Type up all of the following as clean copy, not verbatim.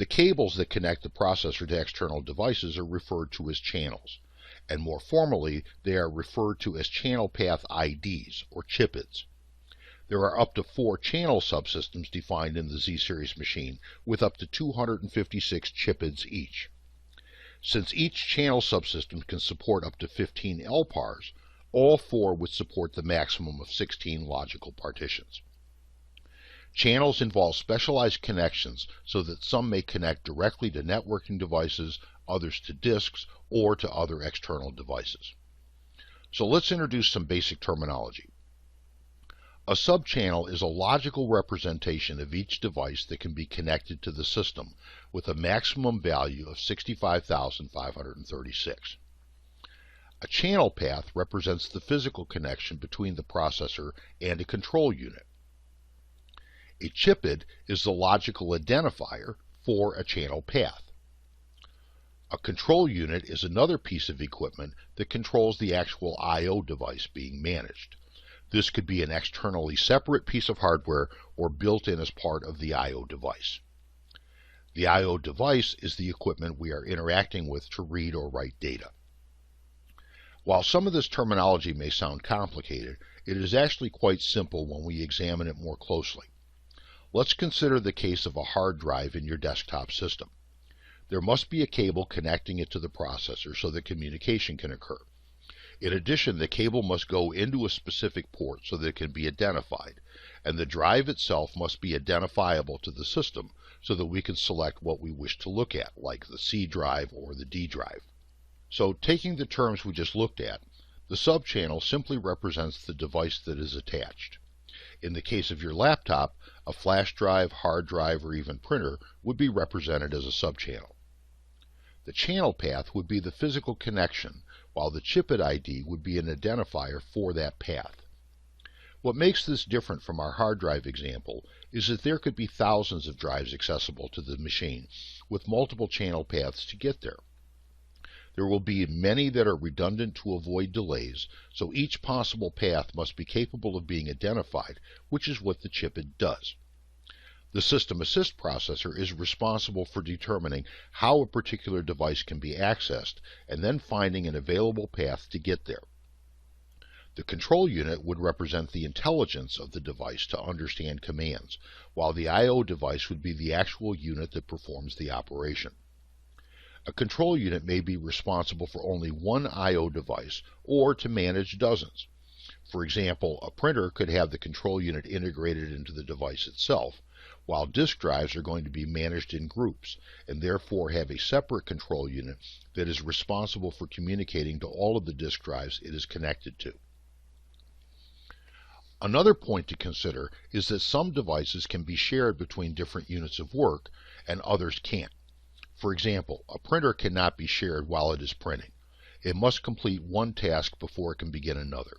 The cables that connect the processor to external devices are referred to as channels, and more formally, they are referred to as channel path IDs, or chipids. There are up to 4 channel subsystems defined in the Z-Series machine, with up to 256 chipids each. Since each channel subsystem can support up to 15 LPARs, all 4 would support the maximum of 16 logical partitions. Channels involve specialized connections so that some may connect directly to networking devices, others to disks, or to other external devices. So let's introduce some basic terminology. A subchannel is a logical representation of each device that can be connected to the system with a maximum value of 65,536. A channel path represents the physical connection between the processor and a control unit. A chipid is the logical identifier for a channel path. A control unit is another piece of equipment that controls the actual I/O device being managed. This could be an externally separate piece of hardware or built in as part of the I/O device. The I/O device is the equipment we are interacting with to read or write data. While some of this terminology may sound complicated, it is actually quite simple when we examine it more closely. Let's consider the case of a hard drive in your desktop system. There must be a cable connecting it to the processor so that communication can occur. In addition, the cable must go into a specific port so that it can be identified, and the drive itself must be identifiable to the system so that we can select what we wish to look at, like the C drive or the D drive. So, taking the terms we just looked at, the subchannel simply represents the device that is attached. In the case of your laptop, a flash drive, hard drive, or even printer would be represented as a subchannel. The channel path would be the physical connection, while the chipid ID would be an identifier for that path. What makes this different from our hard drive example is that there could be thousands of drives accessible to the machine with multiple channel paths to get there. There will be many that are redundant to avoid delays, so each possible path must be capable of being identified, which is what the chipid does. The System Assist processor is responsible for determining how a particular device can be accessed and then finding an available path to get there. The control unit would represent the intelligence of the device to understand commands, while the I/O device would be the actual unit that performs the operation. A control unit may be responsible for only one I/O device or to manage dozens. For example, a printer could have the control unit integrated into the device itself, while disk drives are going to be managed in groups and therefore have a separate control unit that is responsible for communicating to all of the disk drives it is connected to. Another point to consider is that some devices can be shared between different units of work and others can't. For example, a printer cannot be shared while it is printing. It must complete one task before it can begin another.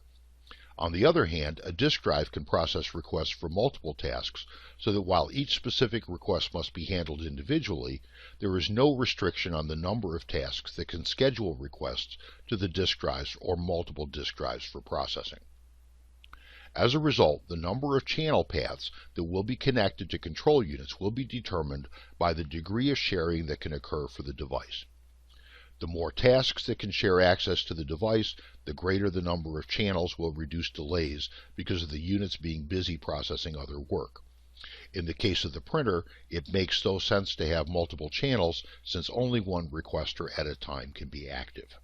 On the other hand, a disk drive can process requests for multiple tasks so that while each specific request must be handled individually, there is no restriction on the number of tasks that can schedule requests to the disk drives or multiple disk drives for processing. As a result, the number of channel paths that will be connected to control units will be determined by the degree of sharing that can occur for the device. The more tasks that can share access to the device, the greater the number of channels will reduce delays because of the units being busy processing other work. In the case of the printer, it makes no sense to have multiple channels since only one requester at a time can be active.